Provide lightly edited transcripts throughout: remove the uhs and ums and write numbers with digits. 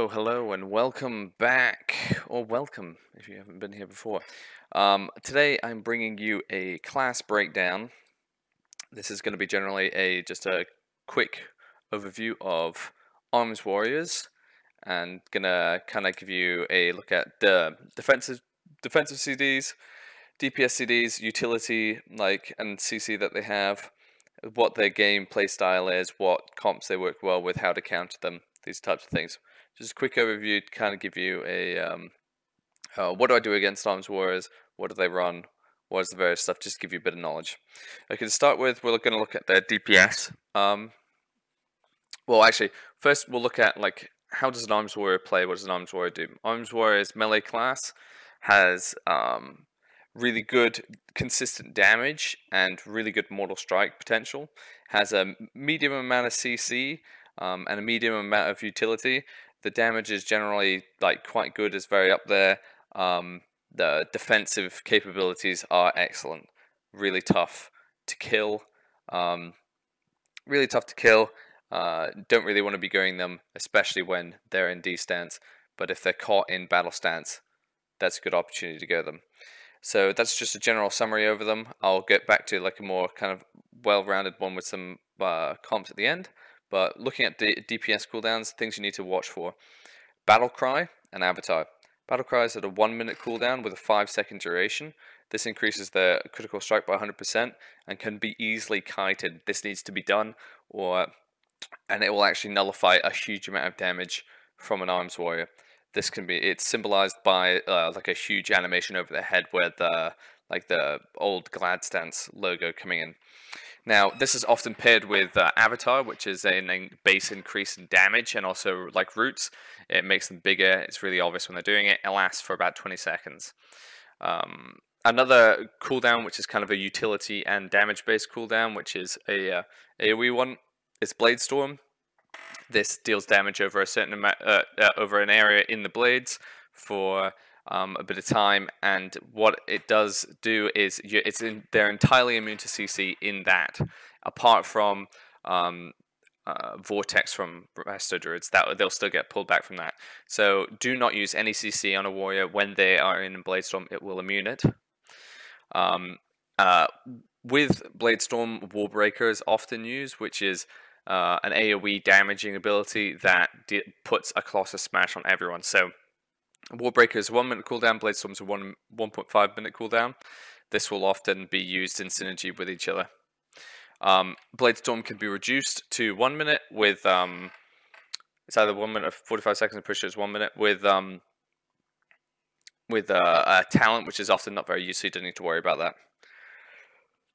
Hello, and welcome back, or welcome if you haven't been here before. Today I'm bringing you a class breakdown. This is going to be generally just a quick overview of Arms Warriors, and gonna kind of give you a look at the defensive CDs, DPS CDs, utility and CC that they have, what their game play style is, what comps they work well with, how to counter them, these types of things. Just a quick overview to kind of give you a what do I do against Arms Warriors, what do they run, what is the various stuff, just to give you a bit of knowledge. Okay, to start with, we're going to look at their DPS. Well, actually, first we'll look at how does an Arms Warrior play, what does an Arms Warrior do? Arms Warrior's melee class has really good consistent damage and really good mortal strike potential, has a medium amount of CC and a medium amount of utility. The damage is generally quite good, is very up there. The defensive capabilities are excellent, really tough to kill. Don't really want to be going them, especially when they're in D stance. But if they're caught in battle stance, that's a good opportunity to go them. So that's just a general summary over them. I'll get back to a more kind of well-rounded one with some comps at the end. But looking at the DPS cooldowns, things you need to watch for: Battle Cry and Avatar. Battle Cry is at a 1-minute cooldown with a 5-second duration. This increases the critical strike by 100% and can be easily kited. This needs to be done, and it will actually nullify a huge amount of damage from an Arms Warrior. It's symbolized by a huge animation over their head where the old Glad Stance logo coming in. Now, this is often paired with Avatar, which is a base increase in damage, and also roots. It makes them bigger. It's really obvious when they're doing it. It lasts for about 20 seconds. Another cooldown, which is kind of a utility and damage-based cooldown, which is a AoE one, is Blade Storm. This deals damage over a certain amount, over an area in the blades for a bit of time, and what it does do is they're entirely immune to CC in that, apart from Vortex from Resto Druids, that they'll still get pulled back from that. So do not use any CC on a warrior when they are in Bladestorm. It will immune it. With Bladestorm, Warbreaker is often used, which is an AoE damaging ability that puts a Colossus Smash on everyone. So Warbreaker is a 1-minute cooldown, Bladestorm is a 1.5-minute cooldown. This will often be used in synergy with each other. Bladestorm can be reduced to 1 minute with it's either 1 minute or 45 seconds. I'm pretty sure it's 1 minute with a talent, which is often not very used, so you don't need to worry about that.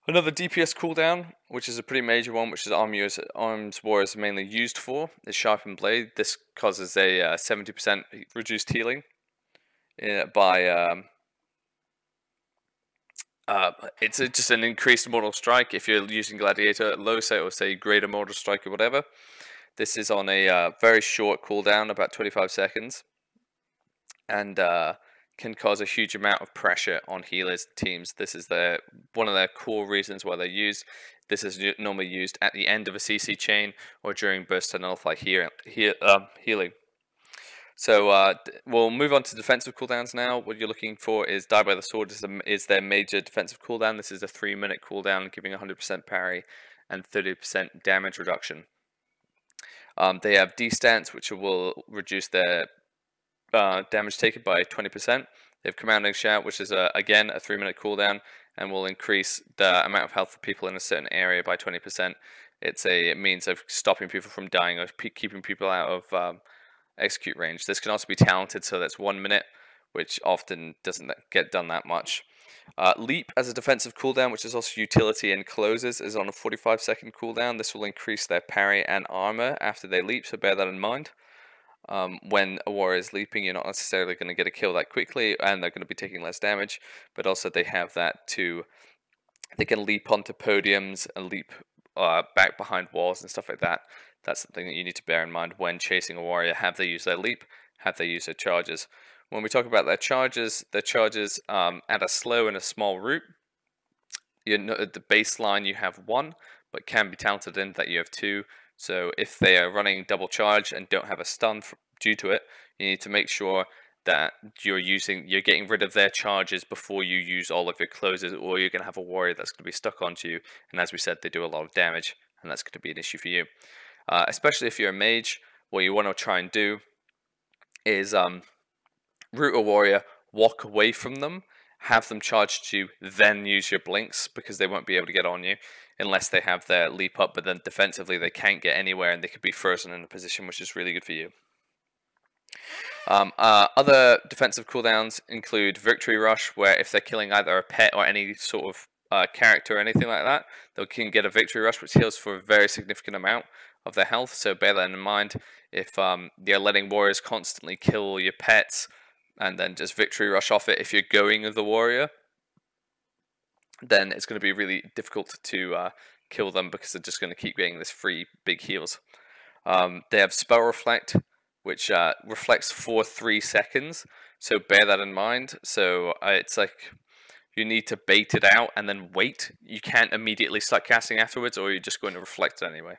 Another DPS cooldown, which is a pretty major one, which is Arms Warriors are mainly used for, is Sharpened Blade. This causes a 70% reduced healing by it's just an increased mortal strike if you're using Gladiator at low, say, or say greater mortal strike or whatever. This is on a very short cooldown, about 25 seconds, and can cause a huge amount of pressure on healers teams. This is one of their core reasons why they're used. This is normally used at the end of a CC chain or during burst to nullify healing. So we'll move on to defensive cooldowns now. What you're looking for is Die by the Sword is their major defensive cooldown. This is a 3-minute cooldown, giving 100% parry and 30% damage reduction. They have D-Stance, which will reduce their damage taken by 20%. They have Commanding Shout, which is again a 3-minute cooldown and will increase the amount of health for people in a certain area by 20%. It's a means of stopping people from dying or keeping people out of execute range. This can also be talented, so that's 1 minute, which often doesn't get done that much. Leap as a defensive cooldown, which is also utility and closes, is on a 45-second cooldown. This will increase their parry and armor after they leap, so bear that in mind. When a warrior is leaping, you're not necessarily going to get a kill that quickly, and they're going to be taking less damage, but also they have that too. They can leap onto podiums and leap back behind walls and stuff like that. That's something that you need to bear in mind when chasing a warrior. Have they used their leap? Have they used their charges? When we talk about their charges at a slow and a small route, at the baseline you have 1, but can be talented in that you have 2. So if they are running double charge and don't have a stun due to it, you need to make sure that you're getting rid of their charges before you use all of your closes, or you're going to have a warrior that's going to be stuck onto you. And as we said, they do a lot of damage, and that's going to be an issue for you. Especially if you're a mage, what you want to try and do is root a warrior, walk away from them, have them charge you, then use your blinks, because they won't be able to get on you unless they have their leap up, but then defensively they can't get anywhere and they could be frozen in a position, which is really good for you. Other defensive cooldowns include Victory Rush, where if they're killing either a pet or any sort of character or anything like that, they can get a Victory Rush, which heals for a very significant amount of their health. So bear that in mind. If you're letting warriors constantly kill your pets and then just Victory Rush off it, if you're going with the warrior, then it's going to be really difficult to kill them, because they're just going to keep getting this free big heals. They have Spell Reflect, which reflects for 3 seconds, so bear that in mind. So it's like you need to bait it out and then wait. You can't immediately start casting afterwards, or you're just going to reflect it anyway.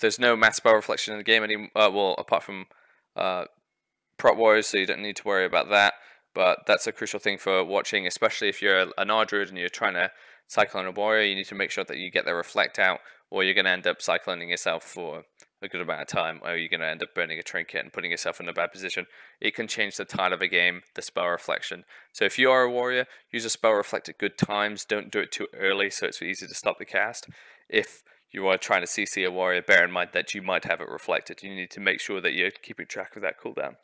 There's no mass spell reflection in the game anymore, well, apart from prot warriors, so you don't need to worry about that. But that's a crucial thing for watching, especially if you're an Ardruid and you're trying to cyclone a warrior. You need to make sure that you get the reflect out, or you're going to end up cycloning yourself for a good amount of time, or you're going to end up burning a trinket and putting yourself in a bad position. It can change the tide of a game, the spell reflection. So if you are a warrior, use a spell reflect at good times. Don't do it too early so it's easy to stop the cast. If you are trying to CC a warrior, bear in mind that you might have it reflected. You need to make sure that you're keeping track of that cooldown.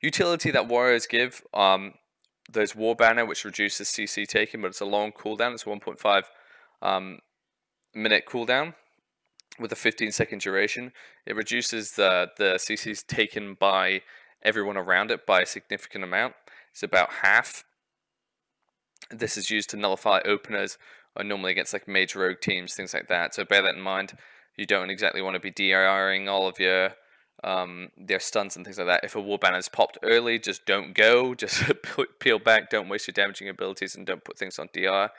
Utility that warriors give, there's War Banner, which reduces CC taken, but it's a long cooldown. It's a 1.5 minute cooldown with a 15-second duration. It reduces the CCs taken by everyone around it by a significant amount. It's about half. This is used to nullify openers, or normally against like mage rogue teams, things like that. So bear that in mind. You don't exactly want to be DRing all of your their stuns and things like that. If a war banner is popped early, just don't go. Just peel back. Don't waste your damaging abilities, and don't put things on DR.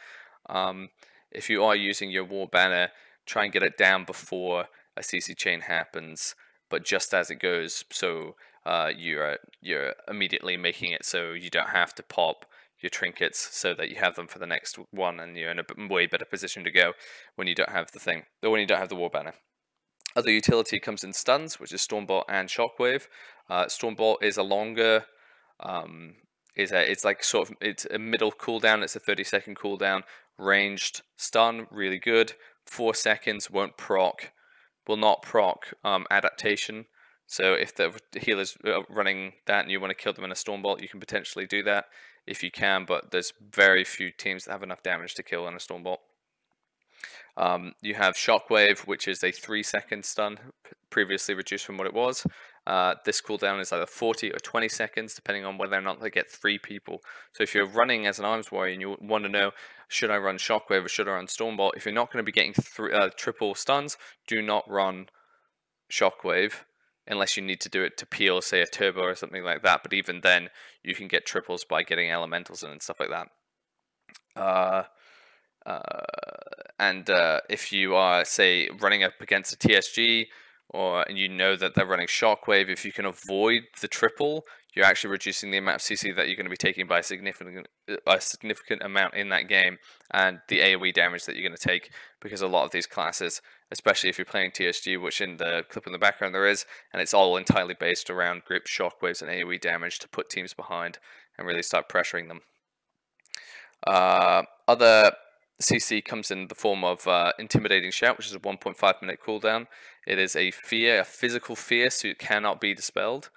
If you are using your war banner, try and get it down before a CC chain happens, but just as it goes, so you're immediately making it so you don't have to pop your trinkets, so that you have them for the next one, and you're in a way better position to go when you don't have the thing, or when you don't have the war banner. Other utility comes in stuns, which is Stormbolt and Shockwave. Stormbolt is a longer, it's like sort of, it's a middle cooldown. It's a 30-second cooldown. Ranged stun, really good. 4 seconds, will not proc adaptation. So if the healer's running that and you want to kill them in a Stormbolt, you can potentially do that if you can, but there's very few teams that have enough damage to kill in a Stormbolt. You have Shockwave, which is a 3-second stun, previously reduced from what it was. This cooldown is either 40 or 20 seconds, depending on whether or not they get 3 people. So if you're running as an arms warrior and you want to know, should I run Shockwave or should I run Stormbolt? If you're not going to be getting triple stuns, do not run Shockwave, unless you need to do it to peel, say, a turbo or something like that. But even then, you can get triples by getting elementals in and stuff like that. And if you are, say, running up against a TSG, and you know that they're running Shockwave, if you can avoid the triple, you're actually reducing the amount of CC that you're going to be taking by a significant amount in that game, and the AoE damage that you're going to take, because a lot of these classes, especially if you're playing TSG, which in the clip in the background there is, and it's all entirely based around grip, shockwaves, and AoE damage to put teams behind and really start pressuring them. Other CC comes in the form of Intimidating Shout, which is a 1.5 minute cooldown. It is a fear, a physical fear, so it cannot be dispelled.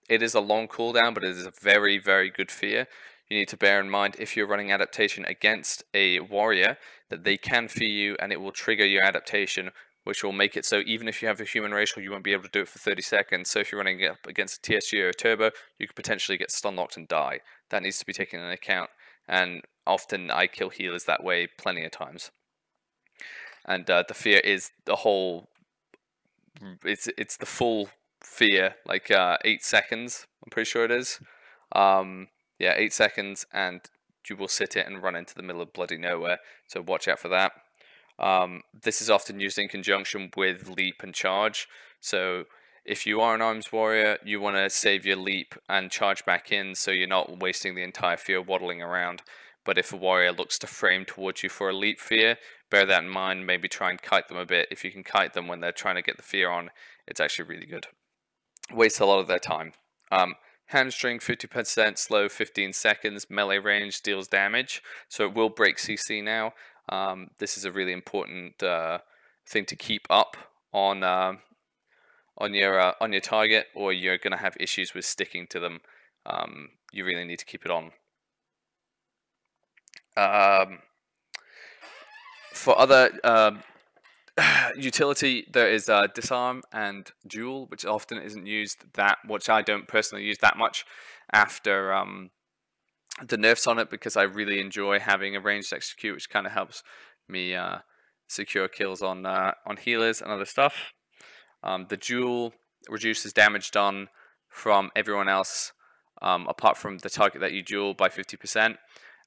It is a long cooldown, but it is a very, very good fear. You need to bear in mind, if you're running adaptation against a warrior, that they can fear you and it will trigger your adaptation, which will make it so even if you have a human racial, you won't be able to do it for 30 seconds. So if you're running up against a TSG or a turbo, you could potentially get stun locked and die. That needs to be taken into account. And often I kill healers that way plenty of times. And the fear is the whole, it's the full fear, like 8 seconds, I'm pretty sure it is. Yeah, 8 seconds, and you will sit it and run into the middle of bloody nowhere, so watch out for that. This is often used in conjunction with leap and charge, so If you are an arms warrior, you want to save your leap and charge back in so you're not wasting the entire fear waddling around. But if a warrior looks to frame towards you for a leap fear, bear that in mind, maybe try and kite them a bit. If you can kite them when they're trying to get the fear on, it's actually really good. Wastes a lot of their time. Hamstring 50%, slow 15 seconds, melee range, deals damage, so it will break CC now. This is a really important thing to keep up on your target, or you're going to have issues with sticking to them. You really need to keep it on. For other utility, there is disarm and duel, which often isn't used which I don't personally use that much after the nerfs on it, because I really enjoy having a ranged execute, which kind of helps me secure kills on healers and other stuff. The duel reduces damage done from everyone else apart from the target that you duel by 50%,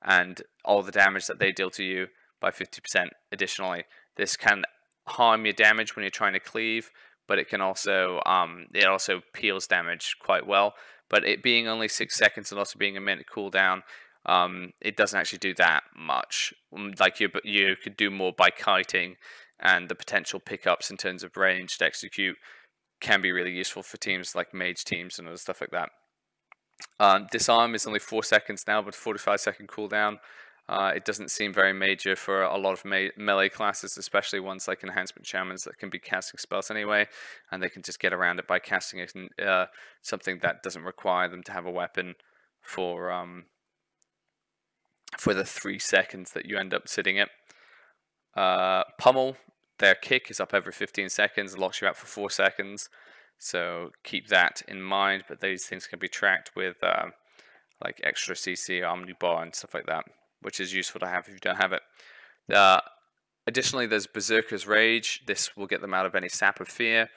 and all the damage that they deal to you by 50% additionally. This can harm your damage when you're trying to cleave, but it can also it also peels damage quite well. But it being only 6 seconds and also being a minute cooldown, it doesn't actually do that much. Like you could do more by kiting, and the potential pickups in terms of range to execute can be really useful for teams like mage teams and other stuff like that. Disarm is only 4 seconds now, but 45-second cooldown. It doesn't seem very major for a lot of melee classes, especially ones like enhancement shamans that can be casting spells anyway, and they can just get around it by casting it in, something that doesn't require them to have a weapon for the 3 seconds that you end up sitting it. Pummel, their kick is up every 15 seconds, locks you out for 4 seconds, so keep that in mind. But these things can be tracked with like extra CC, omnibar, and stuff like that, which is useful to have if you don't have it. Additionally, there's Berserker's Rage. This will get them out of any sap of fear.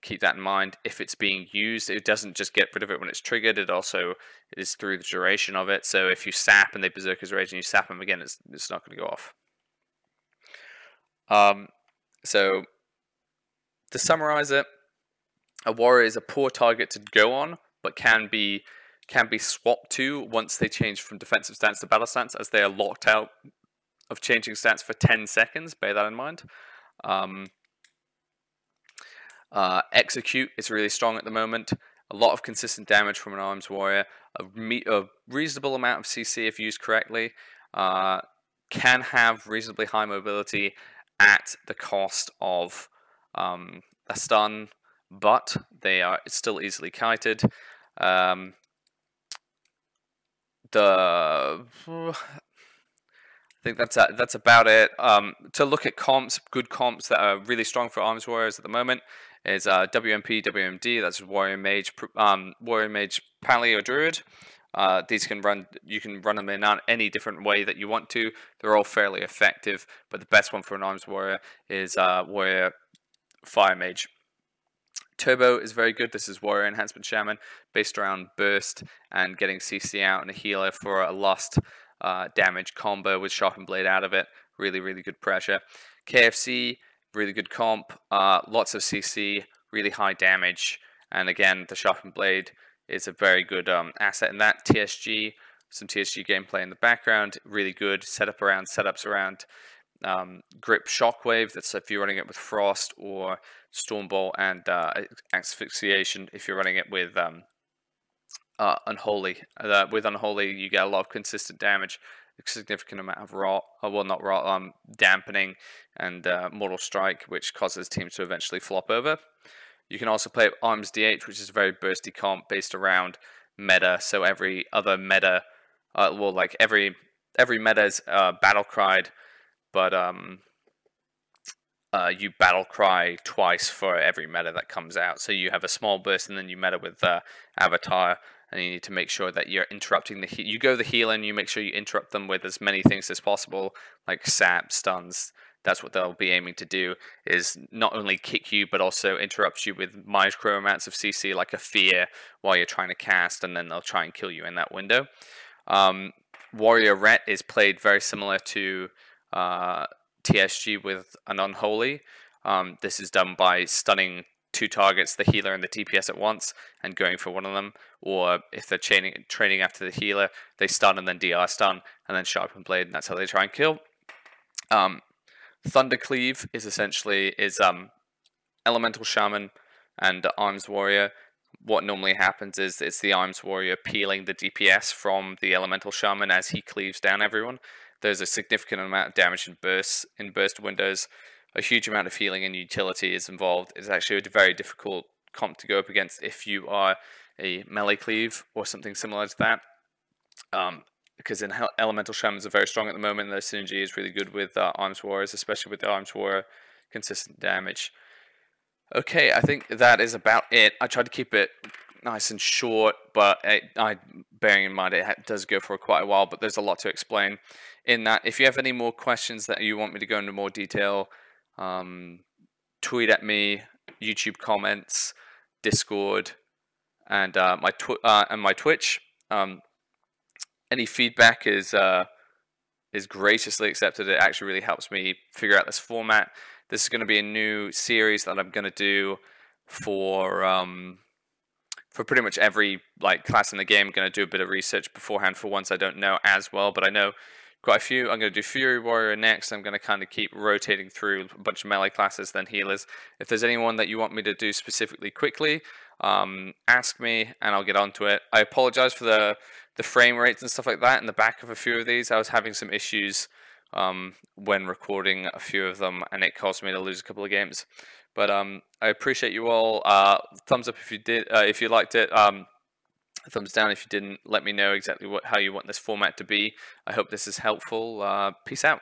Keep that in mind. If it's being used, it doesn't just get rid of it when it's triggered, it also is through the duration of it. So if you sap and they Berserker's Rage and you sap them again, it's not going to go off. So to summarize it, a warrior is a poor target to go on, but can be swapped to once they change from defensive stance to battle stance, as they are locked out of changing stance for 10 seconds. Bear that in mind. Execute is really strong at the moment. A lot of consistent damage from an arms warrior. A reasonable amount of CC if used correctly. Can have reasonably high mobility at the cost of a stun, but they are still easily kited. I think that's about it. To look at comps, good comps that are really strong for arms warriors at the moment is WMP, WMD. That's Warrior Mage, Pally, or Druid. These you can run them in any different way that you want to. They're all fairly effective, but the best one for an arms warrior is Warrior Fire Mage. Turbo is very good. This is Warrior Enhancement Shaman, based around burst and getting CC out and a healer for a lust damage combo with Sharpened Blade out of it. Really, really good pressure. KFC, really good comp. Lots of CC, really high damage, and again, the Sharpened Blade is a very good asset in that. TSG, some TSG gameplay in the background, really good setups around Grip Shockwave. That's if you're running it with Frost, or Stormbolt and Asphyxiation if you're running it with Unholy. With Unholy, you get a lot of consistent damage, a significant amount of dampening, and Mortal Strike, which causes teams to eventually flop over. You can also play Arms DH, which is a very bursty comp based around meta. So every other meta, like every meta's battle cried, but you battle cry twice for every meta that comes out. So you have a small burst, and then you meta with Avatar, and you need to make sure that you're interrupting you go the healer, and you make sure you interrupt them with as many things as possible, like sap, stuns. That's what they'll be aiming to do, is not only kick you, but also interrupt you with micro amounts of CC, like a fear, while you're trying to cast, and then they'll try and kill you in that window. Warrior Ret is played very similar to TSG with an Unholy. This is done by stunning two targets, the healer and the DPS at once, and going for one of them. Or if they're training after the healer, they stun and then DR stun, and then sharpen blade, and that's how they try and kill. Thunder Cleave is essentially Elemental Shaman and Arms Warrior. What normally happens is it's the Arms Warrior peeling the DPS from the Elemental Shaman as he cleaves down everyone. There's a significant amount of damage in burst windows. A huge amount of healing and utility is involved. It's actually a very difficult comp to go up against if you are a melee cleave or something similar to that. Because Elemental Shamans are very strong at the moment, their synergy is really good with Arms Warriors, especially with the Arms Warrior consistent damage. Okay, I think that is about it. I tried to keep it nice and short, but bearing in mind it does go for quite a while, but there's a lot to explain in that. If you have any more questions that you want me to go into more detail, tweet at me, YouTube comments, Discord, and my Twitch. Any feedback is graciously accepted. It actually really helps me figure out this format. This is going to be a new series that I'm going to do for pretty much every class in the game. I'm going to do a bit of research beforehand for ones I don't know as well, but I know quite a few. I'm going to do Fury Warrior next. I'm going to kind of keep rotating through a bunch of melee classes, then healers. If there's anyone that you want me to do specifically quickly, ask me and I'll get onto it. I apologize for the frame rates and stuff like that in the back of a few of these. I was having some issues when recording a few of them, and it caused me to lose a couple of games. But I appreciate you all. Thumbs up if you did, if you liked it. Thumbs down if you didn't. Let me know exactly how you want this format to be. I hope this is helpful. Peace out.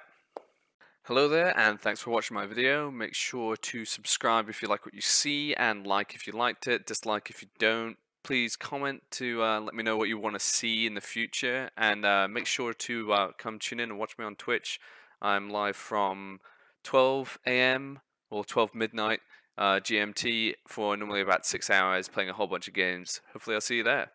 Hello there, and thanks for watching my video. Make sure to subscribe if you like what you see, and like if you liked it, dislike if you don't. Please comment to let me know what you want to see in the future, and make sure to come tune in and watch me on Twitch. I'm live from 12 AM or 12 midnight GMT for normally about 6 hours, playing a whole bunch of games. Hopefully I'll see you there.